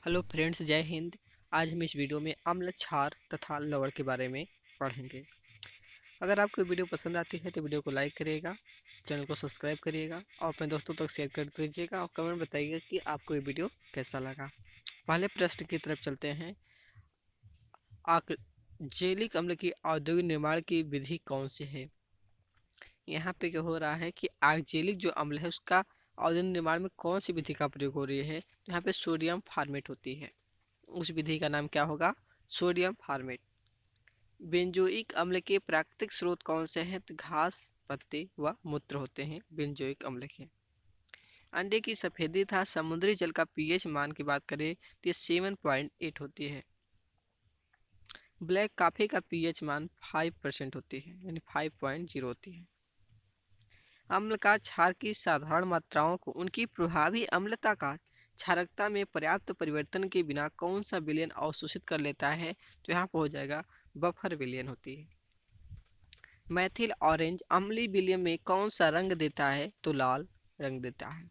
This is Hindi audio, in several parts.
हेलो फ्रेंड्स, जय हिंद। आज हम इस वीडियो में अम्ल क्षार तथा लवण के बारे में पढ़ेंगे। अगर आपको वीडियो पसंद आती है तो वीडियो को लाइक करिएगा, चैनल को सब्सक्राइब करिएगा और अपने दोस्तों तक शेयर कर दीजिएगा और कमेंट बताइएगा कि आपको ये वीडियो कैसा लगा। पहले प्रश्न की तरफ चलते हैं। जैविक अम्ल की औद्योगिक निर्माण की विधि कौन सी है? यहाँ पे क्या हो रहा है कि आर्जेलिक जो अम्ल है उसका औद्योगिक निर्माण में कौन सी विधि का प्रयोग हो रही है? तो यहाँ पे सोडियम फार्मेट होती है। उस विधि का नाम क्या होगा? Sodium format. बेंजोइक अम्ल के प्राकृतिक स्रोत कौन से हैं? तो घास, पत्ते व मूत्र होते हैं बेंजोइक अम्ल के। अंडे की सफेदी तथा समुद्री जल का पीएच मान की बात करें तो ये 7.8 होती है। ब्लैक कॉफी का पीएच मान 5% होती है, यानी 5.0 होती है। अम्ल का क्षार की साधारण मात्राओं को उनकी प्रभावी अम्लता का क्षारकता में पर्याप्त परिवर्तन के बिना कौन सा विलयन अवशोषित कर लेता है? तो यहाँ पर हो जाएगा बफर विलयन होती है। मैथिल ऑरेंज अम्लीय विलय में कौन सा रंग देता है? तो लाल रंग देता है।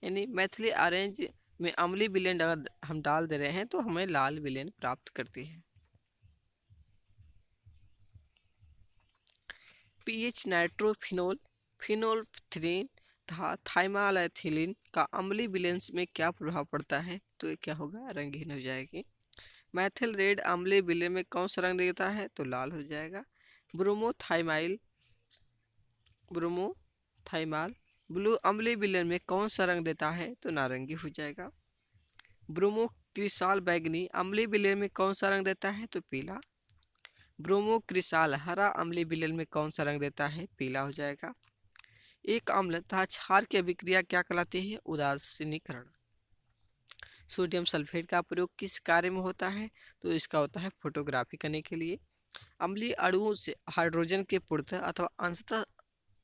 यानी मैथिली ऑरेंज में अम्लीय विलयन अगर हम डाल दे रहे हैं तो हमें लाल विलयन प्राप्त करती है। पीएच नाइट्रोफिनोल, फिनोल्फ्थलीन तथा थाइमालेथिलीन का अम्लीय विलयन में क्या प्रभाव पड़ता है? तो ये क्या होगा? रंगहीन हो जाएगी। मैथिल रेड अम्लीय विलयन में कौन सा रंग देता है? तो लाल हो जाएगा। ब्रोमोथाइमाइल ब्रोमोथाइमाल ब्लू अम्लीय विलयन में कौन सा रंग देता है? तो नारंगी हो जाएगा। ब्रोमोक्रिसाल बैंगनी अम्लीय विलयन में कौन सा रंग देता है? तो पीला। ब्रोमोक्रिसाल हरा अम्लीय विलयन में कौन सा रंग देता है? पीला हो जाएगा। एक अम्ल तथा क्षार की अभिक्रिया क्या कहलाती है? उदासीनीकरण। सोडियम सल्फेट का प्रयोग किस कार्य में होता है? तो इसका होता है फोटोग्राफी करने के लिए। अम्लीय अणुओं से हाइड्रोजन के पूर्णतः अथवा अंशतः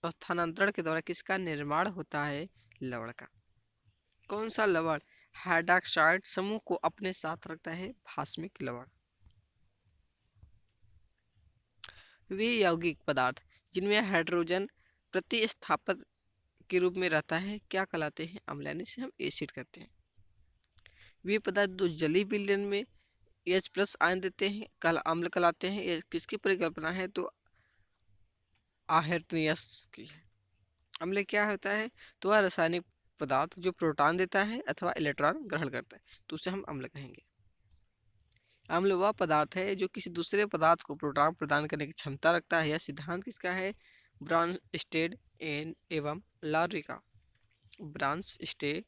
स्थानांतरण के द्वारा किसका निर्माण होता है? लवण का। कौन सा लवण हाइड्रॉक्साइड समूह को अपने साथ रखता है? भास्मिक लवण। वे यौगिक पदार्थ जिनमें हाइड्रोजन प्रतिस्थापक के रूप में रहता है क्या कहलाते हैं? अम्ल, यानी से हम एसिड कहते हैं। वे पदार्थ जो जलीय विलयन में H+ आयन देते हैं कल अम्ल कहलाते हैं। ये किसकी परिकल्पना है? तो आहेर्नियस की है। अम्ल क्या होता है? तो वह रासायनिक पदार्थ जो प्रोटॉन देता है अथवा इलेक्ट्रॉन ग्रहण करता है, तो उसे हम अम्ल कहेंगे। अम्ल वह पदार्थ है जो किसी दूसरे पदार्थ को प्रोटॉन प्रदान करने की क्षमता रखता है। यह सिद्धांत किसका है? ब्रॉन्स्टेड एवं लॉरी का। ब्रॉन्स्टेड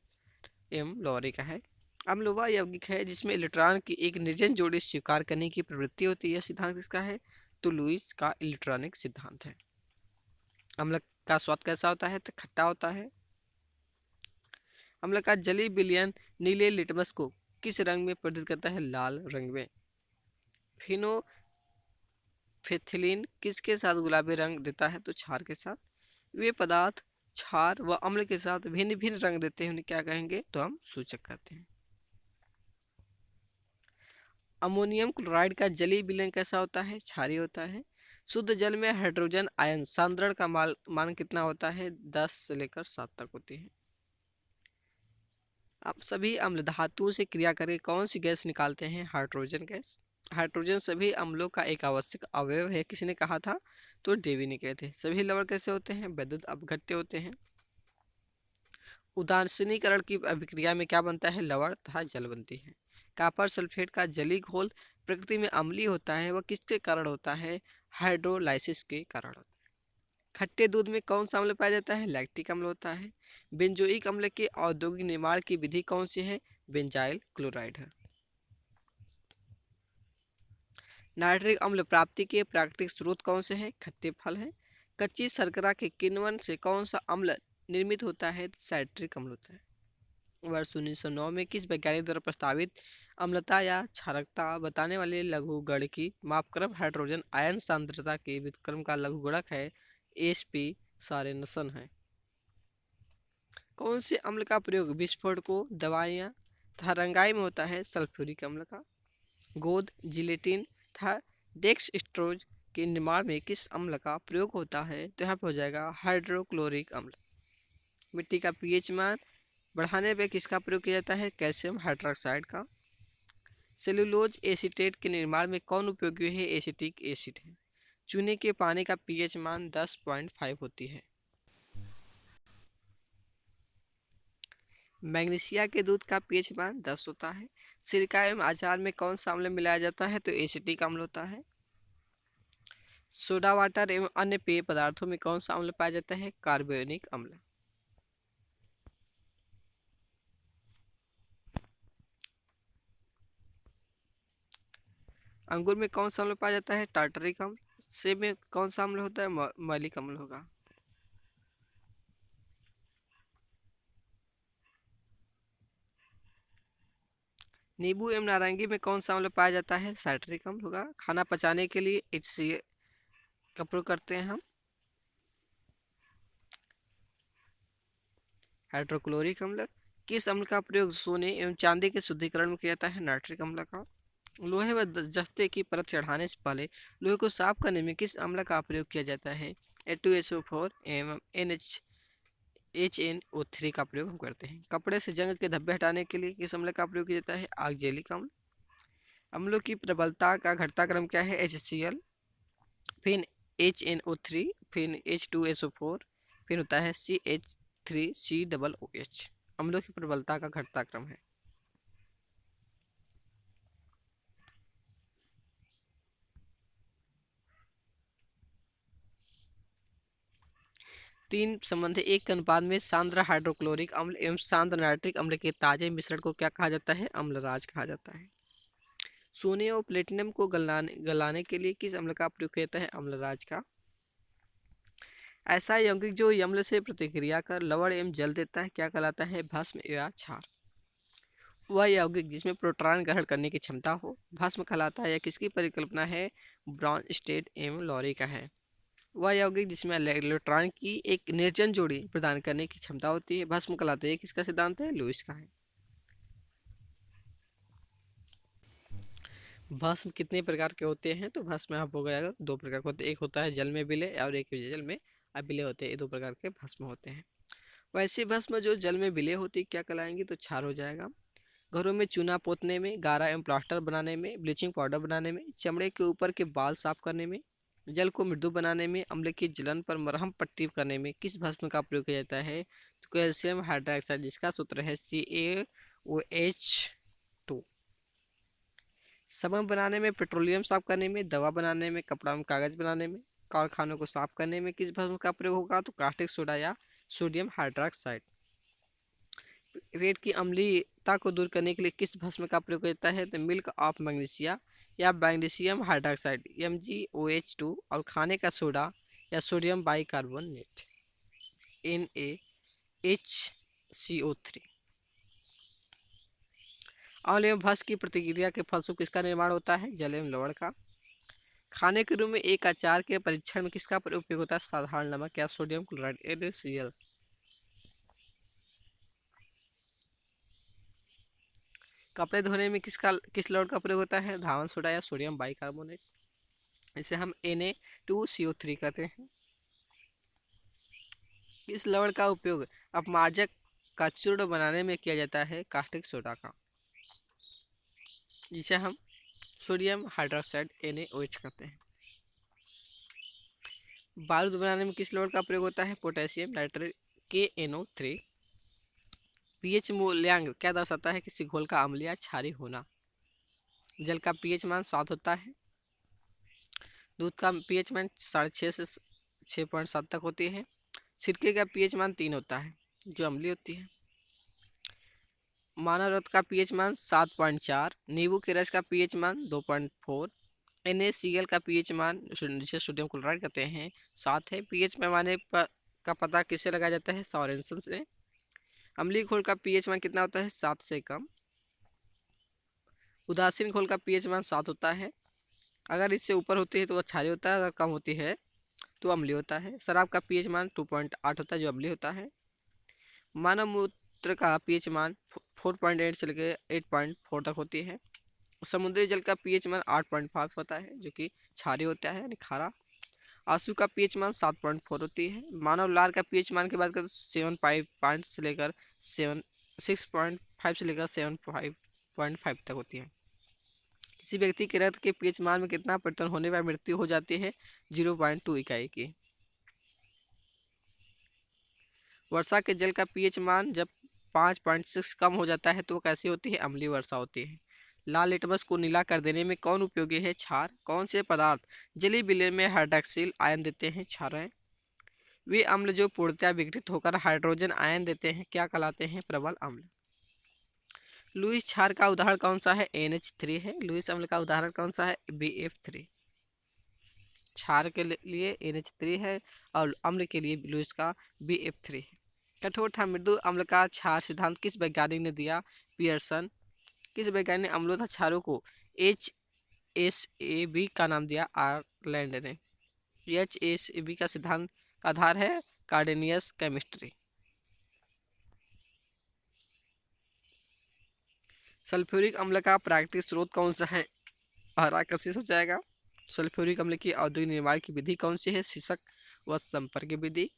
एवं लॉरी का है। अम्ल वह यौगिक है जिसमें इलेक्ट्रॉन की एक निर्जन जोड़ी स्वीकार करने की प्रवृत्ति होती है। यह सिद्धांत किसका है? तो लुईस का इलेक्ट्रॉनिक सिद्धांत है। अम्ल का स्वाद कैसा होता है? तो खट्टा होता है। अम्ल का जलीय विलयन नीले लिटमस को किस रंग में प्रदर्शित करता है? लाल रंग में। फिनोल्फेथिलीन किसके साथ गुलाबी रंग देता है? तो क्षार के साथ। वे पदार्थ क्षार व अम्ल के साथ भिन्न भिन्न रंग देते हैं, उन्हें क्या कहेंगे? तो हम सूचक कहते हैं। अमोनियम क्लोराइड का जलीय विलयन कैसा होता है? क्षारीय होता है। शुद्ध जल में हाइड्रोजन आयन सांद्रण का मान कितना होता है? 10 से लेकर 7 तक होती है। अब सभी अम्ल धातुओं से क्रिया करके कौन सी गैस निकालते हैं? Hydrogen gas. हाइड्रोजन सभी अम्लों का एक आवश्यक अवयव है, किसी ने कहा था? तो डेवी ने कहे थे। सभी लवण कैसे होते हैं? विद्युत अपघट्य होते हैं। उदासीनीकरण की अभिक्रिया में क्या बनता है? लवण तथा जल बनती है। कॉपर सल्फेट का जलीय घोल प्रकृति में अम्लीय होता है, वह किसके कारण होता है? हाइड्रोलाइसिस के कारण होता है। खट्टे दूध में कौन सा अम्ल पाया जाता है? लैक्टिक अम्ल होता है। बेंजोइक अम्ल के औद्योगिक निर्माण की विधि कौन सी है? बेंजाइल क्लोराइड है। नाइट्रिक अम्ल प्राप्ति के प्राकृतिक स्रोत कौन से हैं? खट्टे फल हैं। कच्ची शर्करा के किण्वन से कौन सा अम्ल निर्मित होता है? साइट्रिक अम्ल होता है। वर्ष 1909 में किस वैज्ञानिक द्वारा प्रस्तावित अम्लता या क्षारकता बताने वाले लघुगणकीय मापक्रम हाइड्रोजन आयन सांद्रता के व्युत्क्रम का लघुगणक है? HP सारेनसन है। कौन से अम्ल का प्रयोग विस्फोटकों, दवाइयाँ तथा रंगाई में होता है? सल्फ्यूरिक अम्ल का। गोंद, जिलेटिन तथा डेक्सट्रोज के निर्माण में किस अम्ल का प्रयोग होता है? तो यहाँ पर हो जाएगा हाइड्रोक्लोरिक अम्ल। मिट्टी का पीएच मान बढ़ाने पे किसका प्रयोग किया जाता है? कैल्शियम हाइड्रोक्साइड का। सेलुलोज एसीटेट के निर्माण में कौन उपयोगी है? एसिटिक एसिड है। चूने के पानी का पीएच मान 10.5 होती है। मैग्नीशिया के दूध का पीएच मान 10 होता है। सिरका एवं अचार में कौन सा अम्ल मिलाया जाता है? तो एसिटिक अम्ल होता है। सोडा वाटर एवं अन्य पेय पदार्थों में कौन सा अम्ल पाया जाता है? कार्बोनिक अम्ल। अंगूर में कौन सा अम्ल पाया जाता है? टार्टरिक अम्ल। सेब में कौन सा अम्ल होता है? मलिक अम्ल होगा। नींबू एवं नारंगी में कौन सा अम्ल पाया जाता है? साइट्रिक अम्ल होगा। खाना पचाने के लिए HCl का प्रयोग करते हैं हम। हाइड्रोक्लोरिक अम्ल। किस अम्ल का प्रयोग सोने एवं चांदी के शुद्धिकरण में किया जाता है? नाइट्रिक अम्ल का। लोहे व जस्ते की परत चढ़ाने से पहले लोहे को साफ करने में किस अम्ल का प्रयोग किया जाता है? A2SO4 एवं HNO3 का प्रयोग हम करते हैं। कपड़े से जंग के धब्बे हटाने के लिए किस अम्ल का प्रयोग किया जाता है? ऑक्जेलिक अम्ल। अम्लों की प्रबलता का घटता क्रम क्या है? HCl, फिर HNO3, फिर H2SO4, फिर होता है CH3COOH। अम्लों की प्रबलता का घटता क्रम है। तीन संबंध एक के अनुपात में सांद्र हाइड्रोक्लोरिक अम्ल एवं सांद्र नाइट्रिक अम्ल के ताजे मिश्रण को क्या कहा जाता है? अम्लराज कहा जाता है। सोने और प्लेटिनम को गलाने के लिए किस अम्ल का प्रयोग किया जाता है? अम्लराज का। ऐसा यौगिक जो अम्ल से प्रतिक्रिया कर लवण एवं जल देता है क्या कहलाता है? भस्म या क्षार। वह यौगिक जिसमें प्रोटॉन ग्रहण करने की क्षमता हो भस्म कहलाता है। यह किसकी परिकल्पना है? ब्रॉनस्टेड एवं लॉरी का है। वह यौगिक जिसमें इलेक्ट्रॉन की एक निर्जन जोड़ी प्रदान करने की क्षमता होती है भस्म कहलाता है। किसका सिद्धांत है? लुईस का है। भस्म कितने प्रकार के होते हैं? तो भस्म आप हो गया दो प्रकार के होते हैं। एक होता है जल में विलय और एक जल में अविलय होते हैं। ये दो प्रकार के भस्म होते हैं। वैसे भस्म जो जल में विलय होती है क्या कहलाएंगे? तो क्षार हो जाएगा। घरों में चूना पोतने में, गारा एवं प्लास्टर बनाने में, ब्लीचिंग पाउडर बनाने में, चमड़े के ऊपर के बाल साफ करने में, जल को मृदु बनाने में, अम्ल की जलन पर मरहम पट्टी करने में किस भस्म का प्रयोग किया जाता है? तो कैल्शियम हाइड्रोक्साइड जिसका सूत्र है CaOH2। समम बनाने में, पेट्रोलियम साफ करने में, दवा बनाने में, कपड़ा में कागज बनाने में, कारखानों को साफ करने में किस भस्म का प्रयोग होगा? तो कास्टिक सोडा या सोडियम हाइड्रोक्साइड। पेट की अम्लीयता को दूर करने के लिए किस भस्म का प्रयोग होता है? तो मिल्क ऑफ मैग्नीशिया या मैग्नीशियम हाइड्रोक्साइड MgOH2 और खाने का सोडा या सोडियम बाइकार्बोनेट NaHCO3। अम्ल एवं भस्म की प्रतिक्रिया के फलस्वरूप किसका निर्माण होता है? जल एवं लवण का। खाने के रूप में एक अचार के परीक्षण में किसका उपयोग होता है? साधारण नमक या सोडियम क्लोराइड NaCl। कपड़े धोने में किस लवण का प्रयोग होता है? धावन सोडा या सोडियम बाइकार्बोनेट। इसे हम Na2CO3 कहते हैं। इस लवण का उपयोग अपमार्जक का चूर्ण बनाने में किया जाता है? कास्टिक सोडा का, जिसे हम सोडियम हाइड्रोक्साइड NaOH कहते हैं। बारूद बनाने में किस लवण का प्रयोग होता है? Potassium nitrate KNO3। पीएच मूल्यांक क्या दर्शाता है? किसी घोल का अम्लीय या क्षारीय होना। जल का पीएच मान 7 होता है। दूध का पीएच मान 6.5 से 6.7 तक होती है। सिरके का पीएच मान 3 होता है जो अम्लीय होती है। मानव रक्त का पीएच मान 7.4। नींबू के रस का पीएच मान 2.4। NaCl का पीएच मान जिसे सोडियम क्लोराइड कहते हैं 7 है। पीएच पैमाने पर का पता किससे लगाया जाता है? सॉरेंसन से। अम्लीय घोल का पीएच मान कितना होता है? 7 से कम। उदासीन घोल का पीएच मान 7 होता है। अगर इससे ऊपर होती है तो वह क्षारीय होता है, अगर कम होती है तो अम्लीय होता है। शराब का पीएच मान 2.8 होता है जो अम्लीय होता है। मानव मूत्र का पीएच मान 4.8 से लेकर 8.4 तक होती है। समुद्री जल का पीएच मान 8.5 होता है जो कि क्षारीय होता है यानी खारा। आंसू का पीएच मान 7.4 होती है। मानव लार का पीएच मान की बात करें तो 7.5 से लेकर 7 6.5 से लेकर 7.5 तक होती है। किसी व्यक्ति के रक्त के पीएच मान में कितना परिवर्तन होने पर मृत्यु हो जाती है? 0.2 इकाई की। वर्षा के जल का पीएच मान जब 5.6 कम हो जाता है तो कैसी होती है? अम्लीय वर्षा होती है। लाल लिटमस को नीला कर देने में कौन उपयोगी है? क्षार। कौन से पदार्थ जलीय विलयन में हाइड्रॉक्सिल आयन देते हैं? क्षार। वे अम्ल जो पूर्णतः विघटित होकर हाइड्रोजन आयन देते हैं क्या कहलाते हैं? प्रबल अम्ल। लुईस क्षार का उदाहरण कौन सा है? NH3 है। लुईस अम्ल का उदाहरण कौन सा है? BF3। क्षार के लिए NH3 है और अम्ल के लिए लुईस का BF3 है। कठोर तथा मृदु अम्ल का क्षार सिद्धांत किस वैज्ञानिक ने दिया? पियर्सन। किस वैज्ञानिक ने अम्लों तथा क्षारों को HSAB का नाम दिया? आयरलैंड ने। HSAB का सिद्धांत का आधार है कार्डेनियस केमिस्ट्री। सल्फ्यूरिक अम्ल का प्राकृतिक स्रोत कौन सा है? अराकसिस हो जाएगा। सल्फ्यूरिक अम्ल की औद्योगिक निर्माण की विधि कौन सी है? शीर्षक व संपर्क विधि।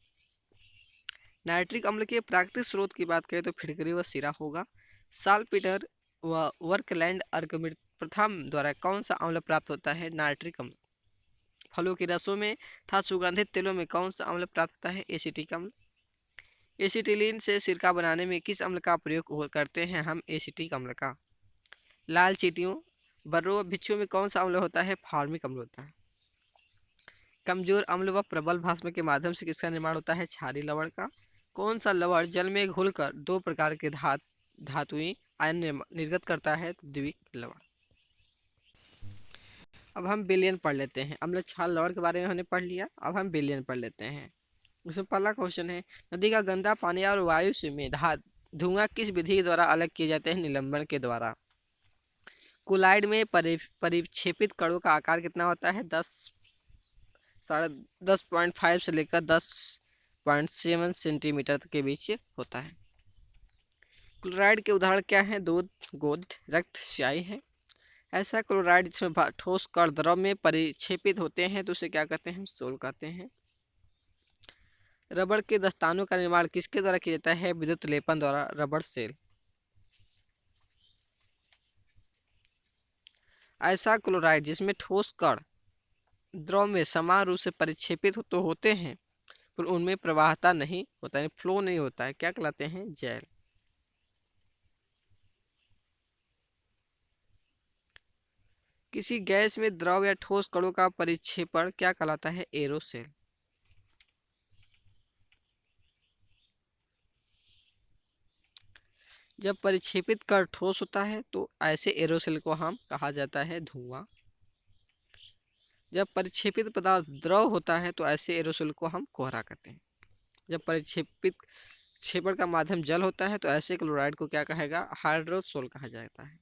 नाइट्रिक अम्ल के प्राकृतिक स्रोत की बात करें तो फिटकरी व सिरा होगा। साल्पीटर व वर्कलैंड आर्किमिड प्रथम द्वारा कौन सा अम्ल प्राप्त होता है? नाइट्रिक अम्ल। फलों के रसों में तथा सुगंधित तेलों में कौन सा अम्ल प्राप्त होता है? एसिटिक अम्ल। एसिटिलीन से सिरका बनाने में किस अम्ल का प्रयोग करते हैं हम? एसिटिक अम्ल का। लाल चींटियों, बर्रों व बिच्छुओं में कौन सा अम्ल होता है? फार्मिक अम्ल होता है। कमजोर अम्ल व प्रबल भस्म के माध्यम से किसका निर्माण होता है? क्षारीय लवण का। कौन सा लवण जल में घुलकर दो प्रकार के धातुई आयन निर्गत करता है? द्विक लवण। अब हम विलयन पढ़ लेते हैं। अम्ल क्षार लवण के बारे में हमने पढ़ लिया, अब हम विलयन पढ़ लेते हैं। उसमें पहला क्वेश्चन है, नदी का गंदा पानी और वायु से में धुआं किस विधि के द्वारा अलग किए जाते हैं? निलंबन के द्वारा। कोलाइड में परिक्षेपित कणों का आकार कितना होता है? 10.5 से लेकर 10.7 सेंटीमीटर के बीच होता है। क्लोराइड के उदाहरण क्या हैं? दूध, गोंद, रक्त, स्याही है। ऐसा क्लोराइड जिसमें ठोस कण द्रव में परिक्षेपित होते हैं तो उसे क्या कहते हैं? सोल कहते हैं। रबड़ के दस्तानों का निर्माण किसके द्वारा किया जाता है? विद्युत लेपन द्वारा, रबड़ सेल। ऐसा क्लोराइड जिसमें ठोस कण द्रव में समान रूप से परिक्षेपित तो होते हैं पर उनमें प्रवाहता नहीं होता है, फ्लो नहीं होता है, क्या कहलाते हैं? जैल। किसी गैस में द्रव या ठोस कणों का परिक्षेपण क्या कहलाता है? एरोसेल। जब परिक्षेपित कण ठोस होता है तो ऐसे एरोसेल को हम कहा जाता है धुआं। जब परिक्षेपित पदार्थ द्रव होता है तो ऐसे एरोसोल को हम कोहरा कहते हैं। जब परिक्षेपित क्षेपण का माध्यम जल होता है तो ऐसे क्लोराइड को क्या कहेगा? हाइड्रोसोल कहा जाता है।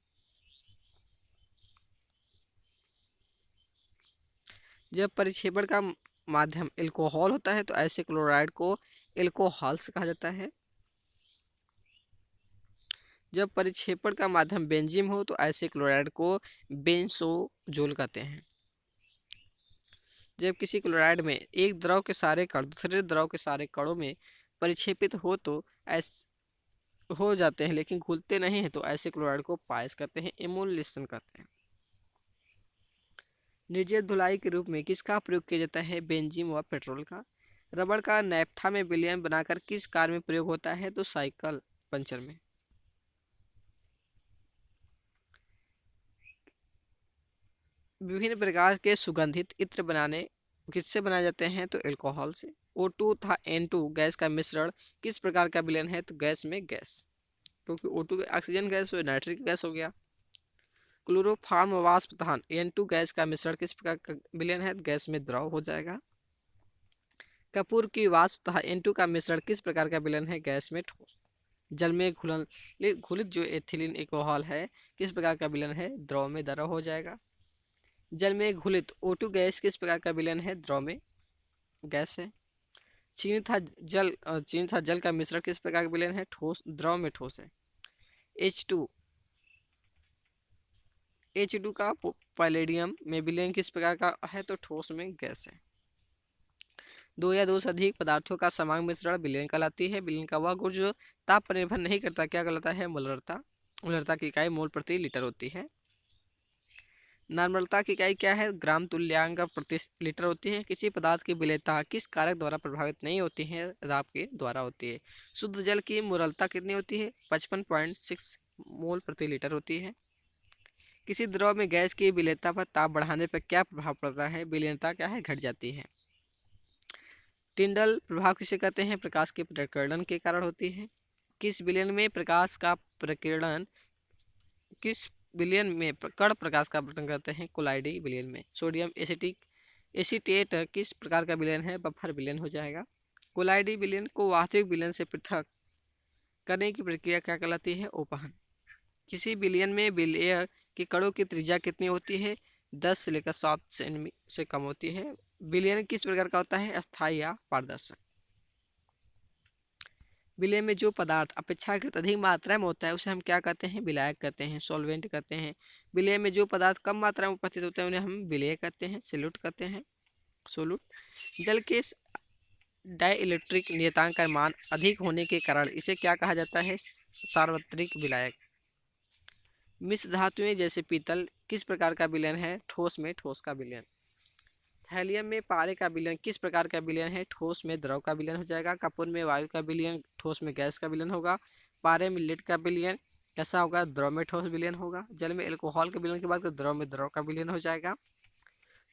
जब परिक्षेपण का माध्यम एल्कोहल होता है तो ऐसे क्लोराइड को एल्कोहल्स कहा जाता है। जब परिक्षेपण का माध्यम बेंजीन हो तो ऐसे क्लोराइड को बेंसोजोल कहते हैं। जब किसी क्लोराइड में एक द्रव के सारे कण दूसरे द्रव के सारे कणों में परिक्षेपित हो जाते हैं लेकिन घुलते नहीं हैं तो ऐसे क्लोराइड को पायस कहते हैं, एमोलिशन कहते हैं। निर्जल धुलाई के रूप में किसका प्रयोग किया जाता है? बेंजीन व पेट्रोल का। रबड़ का नैप्था में विलयन बनाकर किस कार्य में प्रयोग होता है? तो साइकिल पंचर में। विभिन्न प्रकार के सुगंधित इत्र बनाने किससे बनाए जाते हैं? तो एल्कोहल से। O2 तथा N2 गैस का मिश्रण किस प्रकार का विलयन है? तो गैस में गैस, क्योंकि O2 ऑक्सीजन गैस और नाइट्रिक गैस हो गया। क्लोरोफॉर्म वाष्प तथा N2 गैस का मिश्रण किस प्रकार का विलयन है? गैस में द्रव हो जाएगा। कपूर की वाष्प तथा N2 का मिश्रण किस प्रकार का विलयन है? गैस में ठोस। जल में घुलित जो एथिलीन एल्कोहल है किस प्रकार का विलयन है? द्रव में द्रव हो जाएगा। जल में घुलित O2 गैस किस प्रकार का विलयन है? द्रव में गैस है। चीनी तथा जल का मिश्रण किस प्रकार का विलयन है? ठोस, द्रव में ठोस है। H2 का पैलेडियम में विलयन किस प्रकार का है? तो ठोस में गैस है। दो या दो से अधिक पदार्थों का समान मिश्रण विलयन कहलाती है। विलयन का वह गुण जो ताप पर निर्भर नहीं करता क्या कहलाता है? मोलरता। मोलरता की इकाई मोल प्रति लीटर होती है। नॉर्मलता की इकाई क्या है? ग्राम तुल्यांक प्रति लीटर होती है। किसी पदार्थ की विलेयता किस कारक द्वारा प्रभावित नहीं होती है? दाब के द्वारा होती है। शुद्ध जल की मोलरता कितनी होती है? 55.6 मोल प्रति लीटर होती है। किसी द्रव में गैस की विलेयता पर ताप बढ़ाने पर क्या प्रभाव पड़ता है? विलयनता क्या है? घट जाती है। टिंडल प्रभाव किसे कहते हैं? प्रकाश के प्रकीर्णन के कारण होती है। किस विलयन में प्रकाश का प्रकीर्णन किस विलयन में कण प्रकाश का प्रकीर्णन करते हैं? कोलाइडी विलयन में। सोडियम एसीटेट किस प्रकार का विलयन है? बफर विलयन हो जाएगा। कोलाइडी विलयन को वास्तविक विलयन से पृथक करने की प्रक्रिया क्या कहलाती है? ओपहन। किसी विलयन में विलय के कणों की त्रिज्या कितनी होती है? 10 से लेकर 7 सेमी से कम होती है। विलयन किस प्रकार का होता है? अस्थायी या पारदर्शक। विलय में जो पदार्थ अपेक्षाकृत अधिक मात्रा में होता है उसे हम क्या कहते हैं? विलायक कहते हैं, सॉल्वेंट कहते हैं। विलय में जो पदार्थ कम मात्रा में उपस्थित होते हैं उन्हें हम विलेय कहते हैं, सोल्यूट कहते हैं, सोलूट। जल के डाइइलेक्ट्रिक नियतांक का मान अधिक होने के कारण इसे क्या कहा जाता है? सार्वत्रिक विलायक। मिश्र धातुएं जैसे पीतल किस प्रकार का विलयन है? ठोस में ठोस का विलयन। थैलियम में पारे का विलयन किस प्रकार का विलयन है? ठोस में द्रव का विलयन हो जाएगा। कपूर में वायु का विलयन ठोस में गैस का विलयन होगा। पारे में लेड का विलयन कैसा होगा? द्रव में ठोस विलयन होगा। जल में एल्कोहल के विलयन के बाद द्रव में द्रव का विलयन हो जाएगा।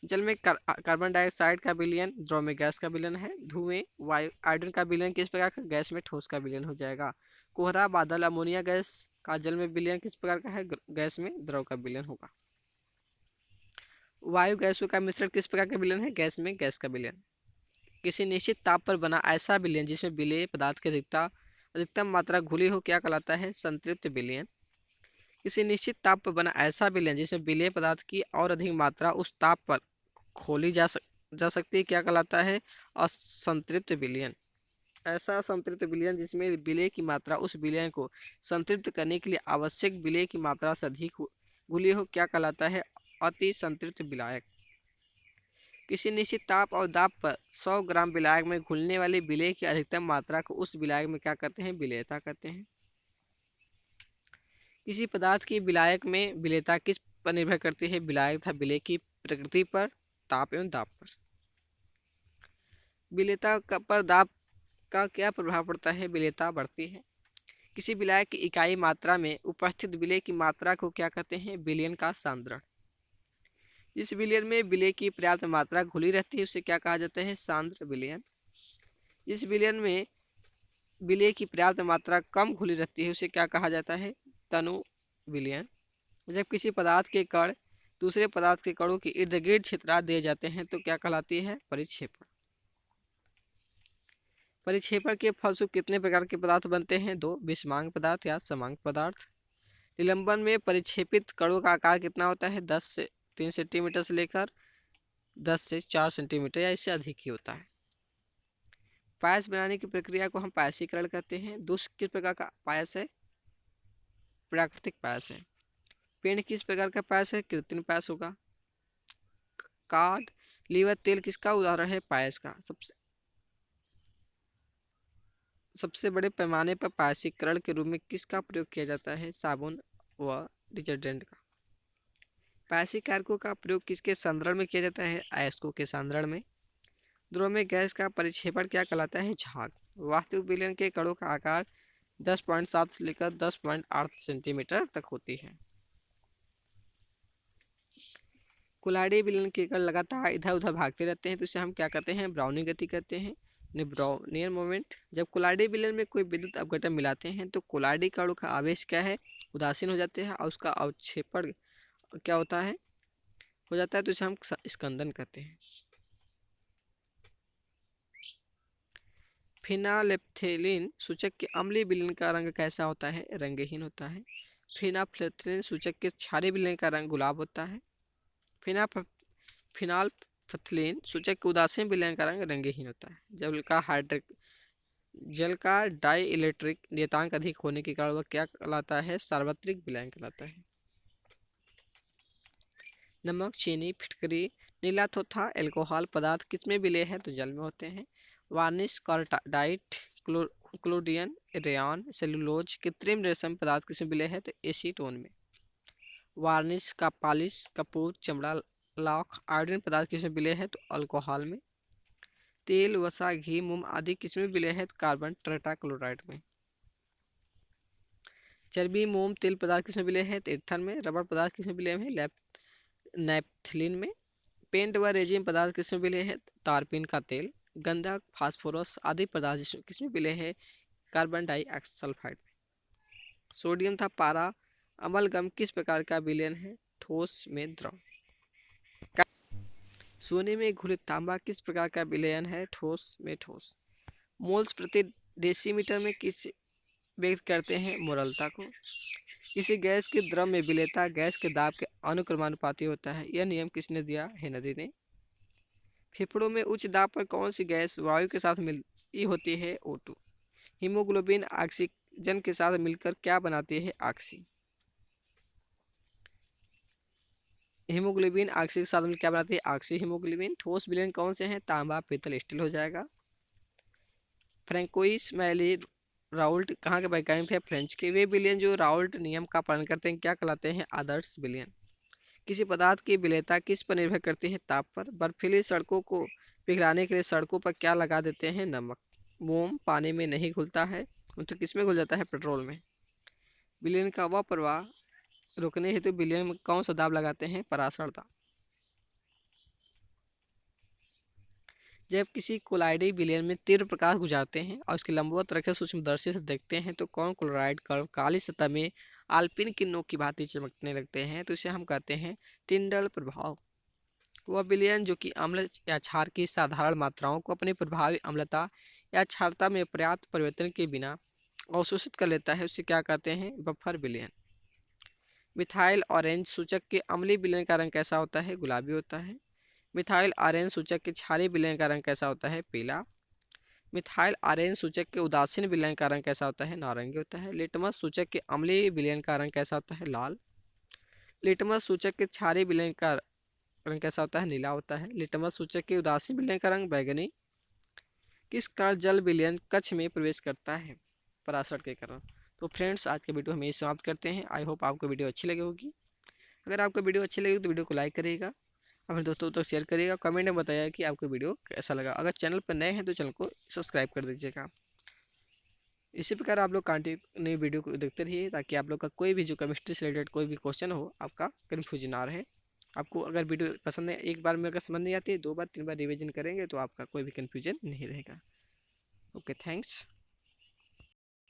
जल में कार्बन डाइऑक्साइड का विलयन द्रव में गैस का विलयन है। धुएं वायु आयोडीन का विलयन किस प्रकार का? गैस में ठोस का विलयन हो जाएगा। कोहरा बादल अमोनिया गैस का जल में विलयन किस प्रकार का है? गैस में द्रव का विलयन होगा। वायु गैसों का मिश्रण किस प्रकार का विलयन है? गैस में गैस का विलयन। किसी निश्चित ताप पर बना ऐसा विलयन जिसमें विलेय पदार्थ की अधिकतम मात्रा घुली हो क्या कहलाता है? संतृप्त विलयन। किसी निश्चित ताप पर बना ऐसा विलयन जिसमें विलेय पदार्थ की और अधिक मात्रा उस ताप पर खोली जा सकती है क्या कहलाता है? असंतृप्त विलयन। ऐसा असंतृप्त विलयन जिसमें विलेय की मात्रा उस विलयन को संतृप्त करने के लिए आवश्यक विलेय की मात्रा से अधिक घुली हो क्या कहलाता है? अति संतृप्त विलायक। किसी निश्चित ताप और दाब पर 100 ग्राम विलायक में घुलने वाले विलेय की अधिकतम मात्रा को उस विलायक में क्या कहते हैं? विलेयता कहते हैं। किसी पदार्थ की विलायक में विलेयता किस पर निर्भर करती है? विलायक तथा विलेय की प्रकृति पर, ताप एवं दाब पर। विलेयता पर दाब का क्या प्रभाव पड़ता है? विलेयता बढ़ती है। किसी विलायक की इकाई मात्रा में उपस्थित विलेय की मात्रा को क्या कहते हैं? विलयन का सांद्रण। जिस विलयन में विलेय की पर्याप्त मात्रा घुली रहती है उसे क्या कहा जाता है? सांद्र विलयन। जिस विलयन में विलेय की पर्याप्त मात्रा कम घुली रहती है उसे क्या कहा जाता है? तनु विलयन। जब किसी पदार्थ के कण दूसरे पदार्थ के कणों के इर्द गिर्द छितरा दिए जाते हैं तो क्या कहलाती है? परिक्षेपण। परिक्षेपण के फलस्वरूप कितने प्रकार के पदार्थ बनते हैं? 2, विषमांग पदार्थ या समांग पदार्थ। निलंबन में परिक्षेपित कणों का आकार कितना होता है? 10 से 3 सेंटीमीटर से लेकर 10 से 4 सेंटीमीटर या इससे अधिक ही होता है। पायस बनाने की प्रक्रिया को हम पायसीकरण कहते हैं। दूध किस प्रकार का पायस है? प्राकृतिक पायस है। पेड़ किस प्रकार का पायस है? कृत्रिम पायस होगा। कार्ड लीवर तेल किसका उदाहरण है? पायस का। सबसे बड़े पैमाने पर पायसीकरण के रूप में किसका प्रयोग किया जाता है? साबुन व डिटर्जेंट का। पायसी कारकों का प्रयोग किसके संद्रण में किया जाता है? अयस्कों के संद्रण में। द्रव में गैस का परिक्षेपण क्या कहलाता है? झाग। वास्तविक विलयन के कणों का आकार 10.7 से लेकर 10.8 सेंटीमीटर तक होती है। कुलाड़ी विलयन के कण लगातार इधर उधर भागते रहते हैं तो इसे हम क्या कहते हैं? ब्राउनी गति कहते हैं, ब्राउनियन मोमेंट। जब कुलाड़ी विलयन में कोई विद्युत अपघटन मिलाते हैं तो कुलाड़ी कणों का आवेश क्या है? उदासीन हो जाते हैं और उसका अवक्षेपण क्या होता है? हो जाता है तो इसे हम स्कंदन कहते हैं। फिनालेप्थेलिन सूचक के अम्लीय विलयन का रंग कैसा होता है? रंगहीन होता है। फिनाल्फ्थेलिन सूचक के क्षारीय विलयन का रंग गुलाब होता है। फिनाल्फ्थेलिन सूचक के उदासीन विलयन का रंग रंगहीन होता है। जल का डाइइलेक्ट्रिक नियतांक अधिक होने के कारण वह क्या कहलाता है? सार्वत्रिक विलयन कहलाता है। नमक, चीनी, फिटकरी, नीला तथा एल्कोहल पदार्थ किसमें विलय है? तो जल में होते हैं। वार्निश, कार्टाइट, क्लोडियन, रेयन, सेलुलोज, कृत्रिम रेशम पदार्थ किसमें विलय है? तो एसीटोन में। वार्निश का पॉलिश, कपूर, चमड़ा, लाख, आयोडीन पदार्थ किसमें विलय है? तो अल्कोहल में। तेल, वसा, घी, मोम आदि किसमें विलय है? तो कार्बन टेट्राक्लोराइड में। चर्बी, मोम, तेल पदार्थ किसमें विलय है? तो ईथर में। रबर पदार्थ किसमें विलय है? नैप्थलीन में। पेंट व रेजिन पदार्थ किसमें विलय है? तारपीन का तेल। गंधक, फास्फोरस आदि पदार्थ किसमें विलय है? कार्बन डाइऑक्साइड में। सोडियम था पारा अमलगम किस प्रकार का विलयन है? ठोस में द्रव। सोने में घुलित तांबा किस प्रकार का विलयन है? ठोस में ठोस। मोल्स प्रति डेसीमीटर में किस व्यक्त करते हैं? मोरलता को। किसी गैस की द्रव में विलेयता गैस के दाब के अनुक्रमानुपाती होता है। यह नियम किसने दिया? हेनरी ने। फेफड़ों में उच्च दाब पर कौन सी गैस वायु के साथ मिली होती है? O2। हीमोग्लोबिन ऑक्सीजन के साथ मिलकर क्या बनाती है? ऑक्सी। हीमोग्लोबिन ऑक्सी के साथ मिलकर क्या बनाती है? Oxy haemoglobin. ठोस विलयन कौन से हैं? तांबा, पीतल, स्टील हो जाएगा। फ्रैंकोइस मैली राउल्ट कहाँ के वैज्ञानिक थे? फ्रेंच के। वे विलयन जो राउल्ट नियम का पालन करते हैं क्या कहलाते हैं? आदर्श विलयन। किसी पदार्थ की विलेयता किस पर निर्भर करती है? ताप पर। बर्फीली सड़कों को पिघलाने के लिए सड़कों पर क्या लगा देते हैं? नमक। मोम पानी में नहीं घुलता है तो किस में घुल जाता है? पेट्रोल में। विलयन का वह प्रवाह रोकने हेतु विलयन में कौन सा दाब लगाते हैं? पराशर दाब। जब किसी कोलाइडी विलयन में तीव्र प्रकाश गुजारते हैं और उसकी लंबवत रखे सूक्ष्मदर्शी से देखते हैं तो कौन क्लोराइड कण काली सतह में आल्पिन की नोक की भांति चमकने लगते हैं तो इसे हम कहते हैं टिंडल प्रभाव। वह विलयन जो कि अम्ल या क्षार की साधारण मात्राओं को अपनी प्रभावी अम्लता या क्षारता में पर्याप्त परिवर्तन के बिना अवशोषित कर लेता है उसे क्या कहते हैं? बफर विलयन। मिथाइल ऑरेंज सूचक के अम्लीय विलयन का रंग कैसा होता है? गुलाबी होता है। मिथाइल ऑरेंज सूचक के क्षारीय विलयन का रंग कैसा होता है? पीला। मिथाइल ऑरेंज सूचक के उदासीन विलयन का रंग कैसा होता है? नारंगी होता है। लिटमस सूचक के अम्लीय विलयन का रंग कैसा होता है? लाल। लिटमस सूचक के क्षारीय विलयन का रंग कैसा होता है? नीला होता है। लिटमस सूचक के उदासीन विलयन का रंग बैगनी। किस कारण जल विलयन कक्ष में प्रवेश करता है? पराशर के कारण। तो फ्रेंड्स आज का वीडियो हम यही समाप्त करते हैं। आई होप आपको वीडियो अच्छी लगी होगी। अगर आपको वीडियो अच्छी लगी तो वीडियो को लाइक करिएगा, अपने दोस्तों तक शेयर करिएगा, कमेंट में बताइए कि आपको वीडियो कैसा लगा। अगर चैनल पर नए हैं तो चैनल को सब्सक्राइब कर दीजिएगा। इसी प्रकार आप लोग कंटिन्यू वीडियो को देखते रहिए ताकि आप लोग का कोई भी जो केमिस्ट्री से रिलेटेड कोई भी क्वेश्चन हो आपका कन्फ्यूजन ना रहे। आपको अगर वीडियो पसंद है, एक बार में अगर समझ नहीं आती है 2 बार 3 बार रिवीजन करेंगे तो आपका कोई भी कन्फ्यूजन नहीं रहेगा। Okay, thanks.